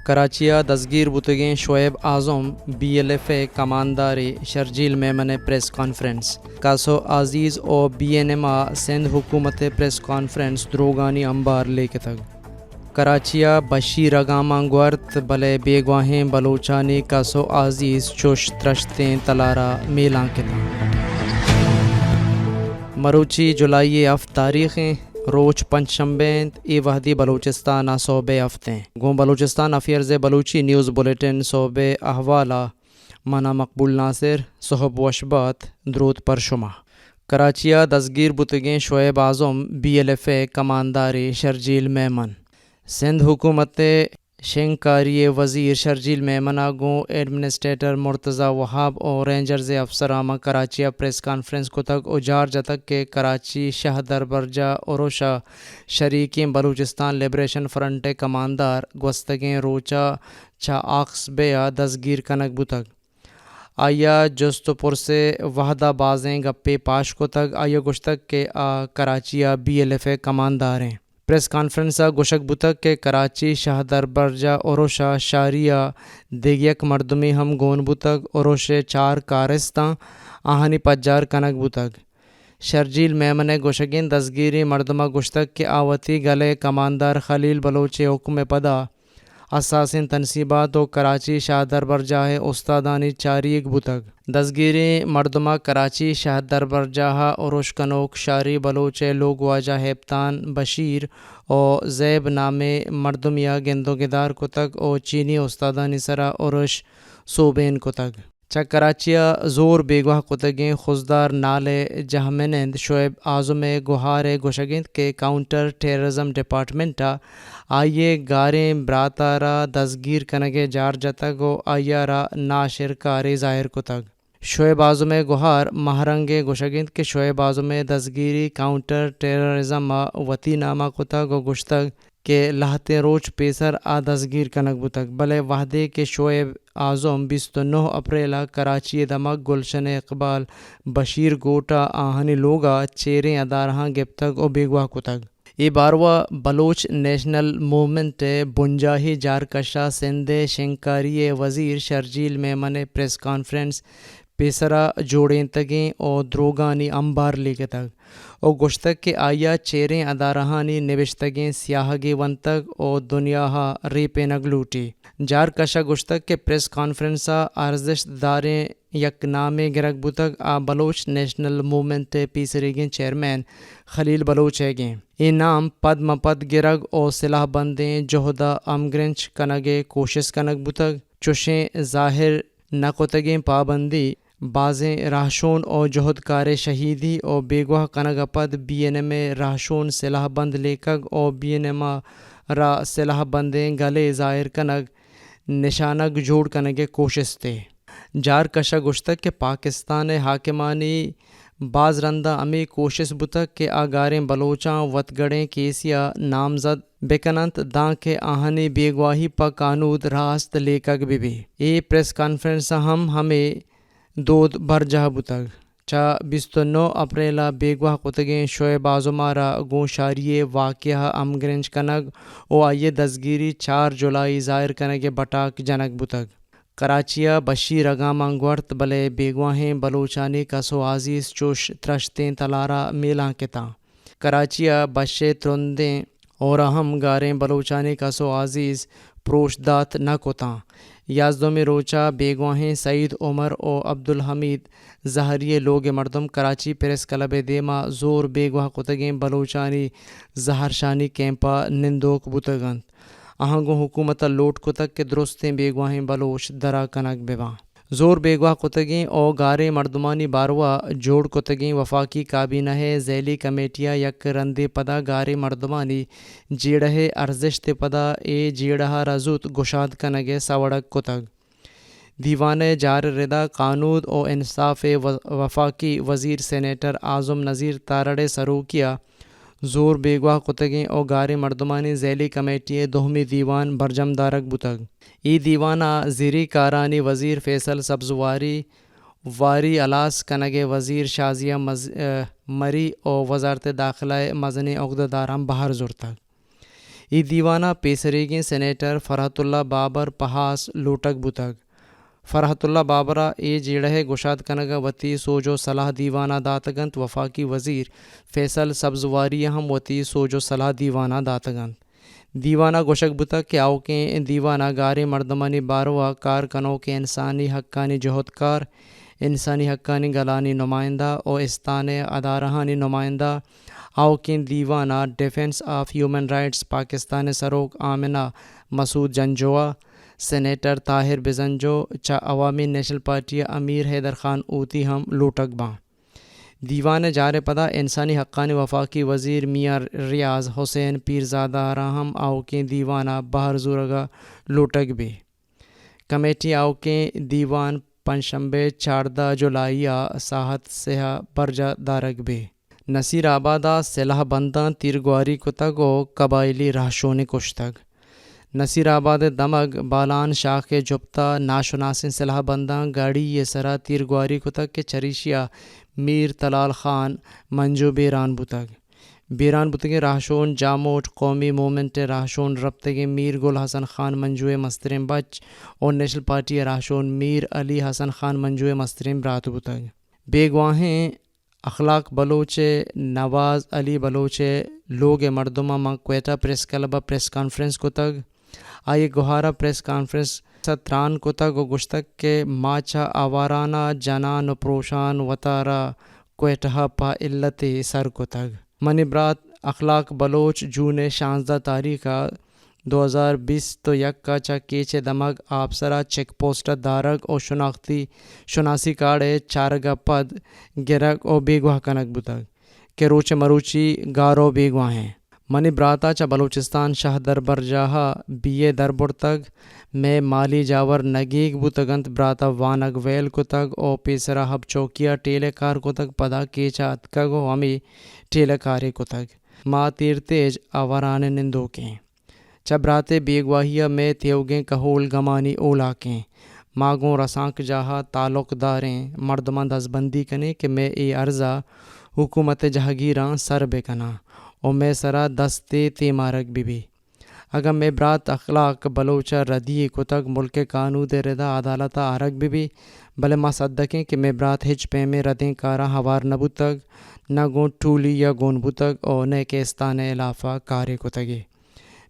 کراچیا دستگیر بتگیں Shoaib Azam B L F اے کمانداری شرجیل میمن پریس کانفرنس کاسو عزیز او بی این ایم سندھ حکومت پریس کانفرنس دروگانی انبار لے کے تک کراچیا بشیر اگاماں گورت بلے بے گواہیں بلوچانی کاسو عزیز چوش ترشتیں تلارا میلاں کے تک مروچی جولائی تاریخیں روچ پنجشنبے ای وحدی بلوچستان صوبے ہفتیں گوں Balochistan affairs Balochi news bulletin صوبے احوالہ منا مقبول ناصر صحب وشبات درود پر شما کراچیا دستگیر بتگیں Shoaib Azam B L F اے کمانداری شرجیل میمن سندھ حکومت شنکاری وزیر شرجیل میمنا گوں ایڈمنسٹریٹر مرتضی وہاب اور رینجرز افسرامہ کراچی پریس کانفرنس کو تک اجار جتک کے کراچی شاہ دربرجہ اوروشا شریکیں بلوچستان لبریشن فرنٹ کماندار گوستگیں روچا چا آخس بیا دستگیر کنک بتک آیا جست پرسے وحدہ بازیں گپے پاش کو تک آیا گشتک کے کراچیا بی ایل ایف اے کماندار ہیں پریس کانفرنسا گوشک بتک کے کراچی شاہ دربرجہ اوروشا شاریہ دیگیک مردمی ہم گون بتک اوروشے چار کارستاں آہنی پجار کنک بتک شرجیل میمن گوشگین دستگیری مردمہ گشتک کے آوتی گلے کماندار خلیل بلوچ حکم پدا اساسین تنصیبات و کراچی شاہ دربرجہ استادانی چاریک بتک دستگیری مردمہ کراچی شاہ دربرجہ اوروش کنوک شاری بلوچ لوگ واجہ ہیپتان بشیر او زیب نامے مردمیا گندو گدار کو تک او چینی استادانی سرا اوروش صوبین کو تک چا کراچیا زور بیگواہ کتگیں خزدار نالے جہمنند شعیب اعظم گوہار گوشگند کے کاؤنٹر ٹیررزم ڈپارٹمنٹا آئیے گاریں براتارا دستگیر کنگے جار جتگ و آئیا را ناشر کاری ظاہر کو تگ شعیب اعظم گوہار مہرنگ گوشگند کے شعیب اعظم دستگیری کاؤنٹر ٹیررزم وتی نامہ کو تگ و گشتگ کہ لہتے روچ پیسر دستگیر کنک بتک بلے وحدے کے شعیب اعظم 29 اپریل کراچی دمک گلشن اقبال بشیر گوٹا آہنی لوگا چیریں ادارہاں گپتگ و بیگواہ کتگ ای باروا بلوچ نیشنل موومنٹ بنجاہی جارکشا سندھ شنکاری وزیر شرجیل میمن پریس کانفرنس پیسرا جوڑیں تگیں او دروگانی انبار لے کے تک او گشتک کے آیا چیریں ادارہانی نوشتگیں سیاہگی ونتگ او دنیا ریپے نگلوٹی جار کشا گشتک کے پریس کانفرنسا ارزش داریں یک نامے گرگ بتگ بلوچ نیشنل موومنٹ پیسریگیں چیئرمین خلیل بلوچ ہے یہ نام پد مپد گرگ او سلاح بندیں جہدہ امگرنچ کنگے کوشش کنگ بتگ چوشیں ظاہر نکوتگیں پابندی بازیں راہشون او جہد کار شہیدی او بیگواہ کنگ پد بی این ایم راہشون سلاح بند لیکگ او بی این ایم را سلاح بندیں گلے ظاہر کنگ نشانگ جوڑ کنگے کوشش تے جار کشا گشتک کہ پاکستان حاکمانی باز رندہ امی کوشش بتک کہ آگاریں بلوچاں وطگڑیں کیسیا نامزد بکننت داں کے آہنی بیگواہی پا قانود راست لیکگ بھی اے پریس کانفرنس ہمیں دود برجہ بتگ چا 29 اپریل بیگواہ کتگیں شعیب اعظمارا گوں شاریے واقعہ امگرنج کنگ او آئیے دستگیری 4 جولائی ظاہر کنگے بٹاک جنک بتگ کراچیا بشیر اگاماں گورت بلے بیگواہیں بلوچانی کسو عزیز چوش ترشتیں تلارا میلاں کے تاں کراچیا بشے ترندیں اور اہم گاریں بلوچانی کسو عزیز پروش دات نہ کوتاں یازدومی روچا بیگواہیں سعید عمر او عبدالحمید زہریے لوگ مردم کراچی پریس کلب دیما زور بیگواہ کتگیں بلوچانی زہرشانی کیمپا نندوک بتگند آہنگوں حکومت لوٹ کتگ کے درستیں بیگواہیں بلوچ درا کنک بیواں زور بیگواہ کتگیں او گارے مردمانی باروا جوڑ کتگیں وفاقی کابینہ ذیلی کمیٹیا یک رندے پدا گارے مردمانی جیڑہ ارزش تے پدا اے جیڑہ رزوت گشاد کنگے سوڑک کتگ دیوان جار ردا قانون او انصاف وفاقی وزیر سینیٹر اعظم نذیر تارڑ سروکیا زور بیگواہ کتگیں او گارے مردمانی ذیلی کمیٹی دوہمی دیوان برجم دارک بتگ ای دیوانہ زیری کارانی وزیر فیصل سبزواری واری الاس کنگے وزیر شازیہ مری او وزارت داخلہ مزنی عہدیداران بہر زرتگ ای دیوانہ پیسریگیں سینیٹر فرحت اللہ بابر پہاس لوٹک بتگ فرحت اللہ بابرہ اے جیڑہ گشاد کنگا وتی سوجو صلاح دیوانہ داتگنت وفاقی وزیر فیصل سبزواری ہم وتی سوجو صلاح دیوانہ داتگنت دیوانہ گوشک بتک کہ آؤ کے دیوانہ گارے مردمانی باروا کارکنوں کے انسانی حقانی جہدکار انسانی حقانی گلانی نمائندہ اور استان ادارہانی نمائندہ آؤ کے دیوانہ defence of human rights Pakistan سروک آمنہ مسعود جنجوہ سینیٹر طاہر بزنجو چا عوامی نیشنل پارٹی امیر حیدر خان اوتی ہم لوٹک باں دیوان جار پدا انسانی حقانی وفاقی وزیر میاں ریاض حسین پیرزادہ راہم آؤ کے دیوانہ بہر زورگا لوٹک بے کمیٹی آؤ کے دیوان پنشنبے 14 جولائیہ ساحت سیاہ برجہ دارک بے نصیر آبادہ سلاح بنداں تیرگواری کتگ و قبائلی رہشون کشتگ نصیر آباد دمگ بالان شاخ جبتا ناشناسن سلاح بنداں گاڑی یہ سرا تیرگواری کتگ کے چریشیا میر طلال خان منجو بیران بتگے راہشون جاموٹ قومی مومنٹ راہشون ربتگے میر گل حسن خان منجوے مسترم بچ اور نیشنل پارٹی راہشون میر علی حسن خان منجوے مسترم رات بتگ بے گواہیں اخلاق بلوچ نواز علی بلوچ لوگ مردمہ ماں کوئٹہ پریس کلبہ پریس کانفرنس کتگ آئے گوہارا پریس کانفرنس ستران کتگ و گشتک کے ماچا آوارانہ جنان پروشان وطارہ کوئٹہ پا علت سر کتگ منی برات اخلاق بلوچ جون 16 تاریخہ 2020 تو یک کا چا کیچے دمگ آبسرا چیک پوسٹ دارگ او شناسی کارڈ چارگا پد گرگ او بیگواہ کنک بتگ کہ روچ مروچی گارو بیگواہ ہیں منی براتا چا بلوچستان شاہ در برجاہا بیے در برتگ میں مالی جاور نگیگ بوتگنت براتا وانگ ویل کتگ او پیسرا ہب چوکیا ٹیلے کار کتگ پدا کیچا اتکگ و ہمی ٹیلے کارے کتگ ماں تیر تیج آوران نندو کے چبراتے بیگواہیہ میں تیوگیں کہول گمانی اولاکیں ماگوں رسانک جاہا تعلق داریں مردمان دزبندی کنے کہ میں ای عرضہ حکومت جہگیراں سر بے کنا اور میں سرا دستے تیمارک بھی اگر میں برات اخلاق بلوچا ردی کتگ ملک قانود ردا عدالتہ آرک بھی بلے ما صدقیں کہ میں برات ہچ پہ میں ردیں کارا ہوار نبوتگ نہ گون ٹولی یا گون بوتگ اور نہ کیستان علافہ کارے کتگے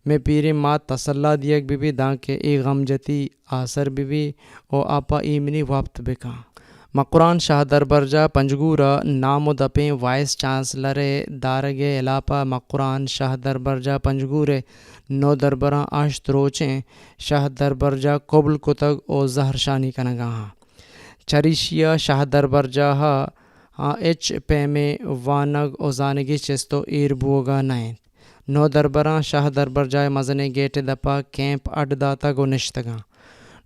میں پیری مات تسلہ دیگ بھی داں کے ای غم جتی آثر بھی او آپا ایمنی وقت بکاں مقران شاہ در برجہ پنجگورہ نام و دپیں وائس چانسلر دارگے علاپہ مقران شاہ در برجہ پنجگورے نو دربراں آشت روچیں شاہ در برجہ قبل کتگ او زہر شانی کنگاہاں چریشیا شاہ در برجہ ایچ پیمے وانگ او زانگی چستو ایر بوگا نائن نو دربراں شاہ در برجہ مزنے گیٹ دپا کیمپ اڈ داتا گو نشتگاں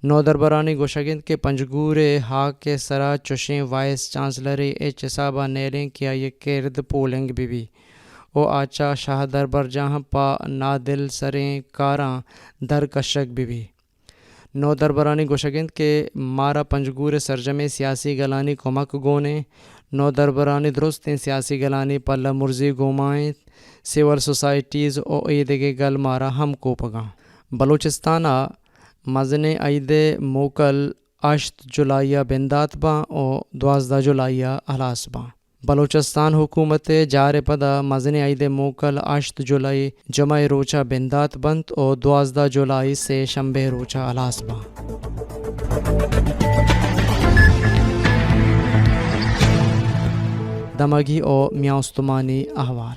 نو دربرانی گوشگند کے پنجگورے ہاک کے سرا چوشیں وائس چانسلری ایچ حسابہ نیلیں کیا یہ کرد پولنگ بھی او آچا شاہ در برجہ پا نادل سریں کاراں در کشک بھی نو دربرانی گوشگند کے مارا پنجگور سرجمے سیاسی گلانی کمک گونے نو دربرانی درستیں سیاسی گلانی پلہ مرزی گومائیں سول سوسائٹیز او ایدگے گل مارا ہم کوپگاں بلوچستانہ مزن عید موکل 8 جولائیہ بندات باں او 12 جولائیہ الاس باں بلوچستان حکومت جار پدا مزن عید موکل 8 جولائی جمعہ روچہ بندات بند او 12 جولائی سے شنبہ روچہ الاس باں دمگی او میاں استمانی احوال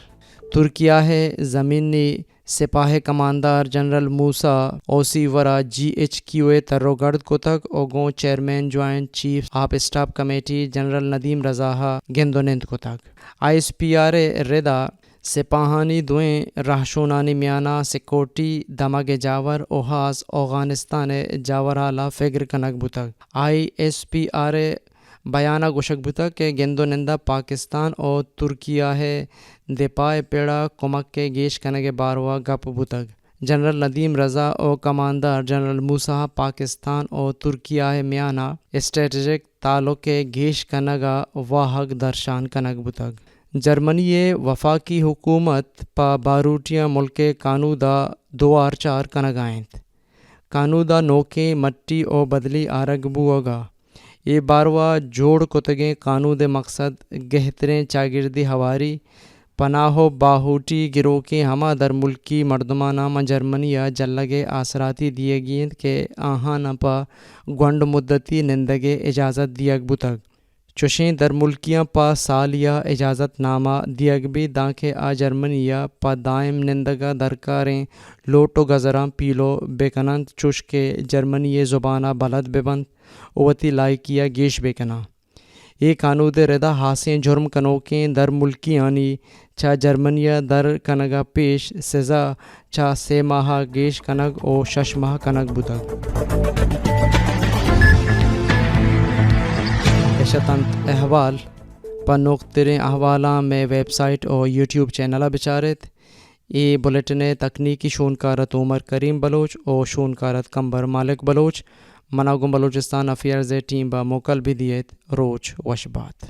ترکیہ ہے زمینی سپاہ کماندار جنرل موسیٰ اوسی ورا GHQ تروگرد کتک او گوں chairman joint chief of staff committee general Nadeem رضاہا گندونند کتک ISPR ردا سپاہانی دوئیں رہشونانی میانا سیکورٹی دمگ جاور اوہاس افغانستان جاور حالا فگر کنک بتک ISPR بیانہ گوشک بتا کہ گندو نندہ پاکستان اور ترکیہ ہے دپاع پیڑا کمک کے گیش کنگے باروا گپ بتگ جنرل ندیم رضا اور کماندار جنرل موسیٰ پاکستان اور ترکیہ میانہ اسٹریٹجک تعلق کے گیش کنگا واحق درشان کنگ بتگ جرمنی وفاقی حکومت پا باروٹیاں ملک کانو دا 2004 کنگائنت کانو دا نوکیں مٹی او بدلی آرگ بوگا یہ باروا جوڑ کتگیں قانو دے مقصد گہتریں چاگردی ہواری پناہ و باہوٹی گروہ کے ہما در ملکی مردمانہ من جرمنیا جلگے آثراتی دیے گیند کہ آہاں پا گونڈ مدتی نندگے اجازت دیگ بتگ چوشیں در ملکیاں پا سالیا اجازت نامہ دیگ بھی دانکہ آ جرمنیا پا دائم نندگا درکاریں لوٹو گزراں پیلو بیکنند چوش کے جرمنی زبانہ بلد ببند اوتی لائکیا گیش بیکنا یہ قانون دے ردا ہاسیں جرم کنوکیں در ملکی آنی چا جرمنیا در کنگا پیش سزا چا 3 ماہ گیش کنگ او 6 ماہ کنگ بودگ اشتنت احوال پا نقطریں احوالاں میں ویب سائٹ اور یوٹیوب چینلہ بچارت یہ بلیٹن تکنیکی شونکارت عمر کریم بلوچ اور شونکارت کمبر مالک بلوچ مناگم بلوچستان افیئرز ٹیم با موکل بھی دیت روچ وش بات